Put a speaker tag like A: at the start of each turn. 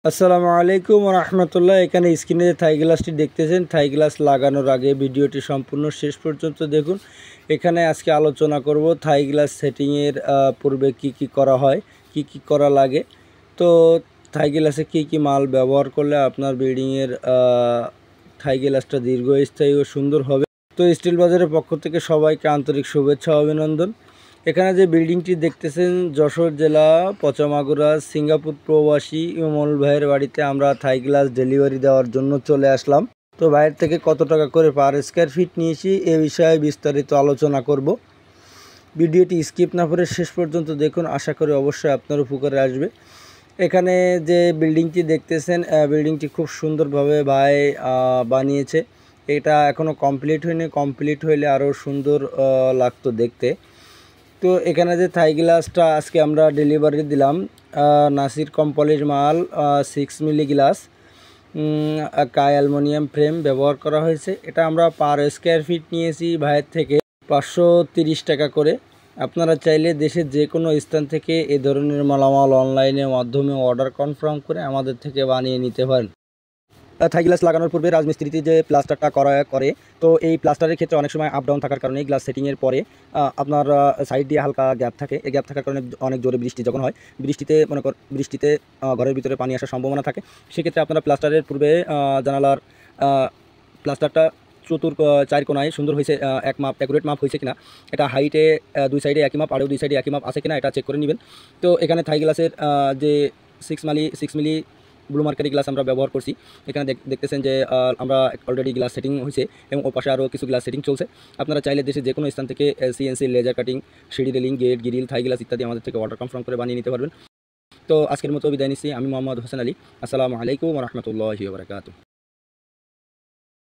A: আসসালামু আলাইকুম রহমতুল্লাহ। এখানে স্ক্রিনে যে থাই গ্লাসটি দেখতেছেন, থাই গ্লাস লাগানোর আগে ভিডিওটি সম্পূর্ণ শেষ পর্যন্ত দেখুন। এখানে আজকে আলোচনা করব থাই গ্লাস সেটিংয়ের পূর্বে কি করা হয়, কি করা লাগে। তো থাই গ্লাসে কি মাল ব্যবহার করলে আপনার বিল্ডিংয়ের থাই গ্লাসটা দীর্ঘস্থায়ী ও সুন্দর হবে। তো স্টিল বাজারের পক্ষ থেকে সবাইকে আন্তরিক শুভেচ্ছা অভিনন্দন। এখানে যে বিল্ডিংটি দেখতেছেন, যশোর জেলা পচামাগুড়া সিঙ্গাপুর প্রবাসী ইমল ভাইয়ের বাড়িতে আমরা থাই গ্লাস ডেলিভারি দেওয়ার জন্য চলে আসলাম। তো বাইরে থেকে কত টাকা করে পার স্কোয়ার ফিট নিয়েছি এ বিষয়ে বিস্তারিত আলোচনা করব। ভিডিওটি স্কিপ না করে শেষ পর্যন্ত দেখুন, আশা করি অবশ্যই আপনার উপকারে আসবে। এখানে যে বিল্ডিংটি দেখতেছেন, বিল্ডিংটি খুব সুন্দরভাবে ভাই বানিয়েছে। এটা এখনও কমপ্লিট হয়নি, কমপ্লিট হইলে আরও সুন্দর লাগতো দেখতে। তো এখানে যে থাই গ্লাসটা আজকে আমরা ডেলিভারি দিলাম, নাসির কোম্পানির মাল, 6 মিলি গ্লাস, কাই অ্যালুমিনিয়াম ফ্রেম ব্যবহার করা হয়েছে। এটা আমরা পার স্কোয়ার ফিট নিয়েছি ভাইয়ের থেকে 530 টাকা করে। আপনারা চাইলে দেশের যে কোনো স্থান থেকে এ ধরনের মালামাল অনলাইনের মাধ্যমে অর্ডার কনফার্ম করে আমাদের থেকে বানিয়ে নিতে পারেন। থাই গ্লাস লাগানোর পূর্বে রাজমিস্ত্রিতে যে প্লাস্টারটা করে, তো এই প্লাস্টারের ক্ষেত্রে অনেক সময় আপ ডাউন থাকার কারণে গ্লাস সেটিংয়ের পরে আপনার সাইড দিয়ে হালকা গ্যাপ থাকে। এই গ্যাপ থাকার কারণে অনেক জোরে বৃষ্টি যখন হয়, বৃষ্টিতে ঘরের ভিতরে পানি আসার সম্ভাবনা থাকে। সেক্ষেত্রে আপনারা প্লাস্টারের পূর্বে জানালার প্লাস্টারটা চতুর 4 কোণায় সুন্দর হয়েছে, এক মাপ অ্যাকুরেট মাপ হয়েছে কিনা, এটা হাইটে 2 সাইডে একই মাপ, আরও 2 সাইডে একই মাপ আছে কিনা এটা চেক করে নেবেন। তো এখানে থাই গ্লাসের যে 6 মিলি ব্লু মার্কারি গ্লাস আমরা ব্যবহার করছি। এখানে দেখতেছেন যে আমরা অলরেডি গ্লাস সেটিং হয়েছে এবং ওপাশে আরও কিছু গ্লাস সেটিং চলছে। আপনারা চাইলে দেশে যে কোনো স্থান থেকে সিএনসি, লেজার কাটিং, সিঁড়ি railing, gate, grill, Thai glass ইত্যাদি আমাদের থেকে অর্ডার কনফার্ম করে বানিয়ে নিতে পারবেন। তো আজকের মতো বিদায় নিচ্ছি। আমি মোহাম্মদ হোসেন আলী। আসসালামু আলাইকুম রহমতুল্লাহি ওয়া বারাকাতুহু।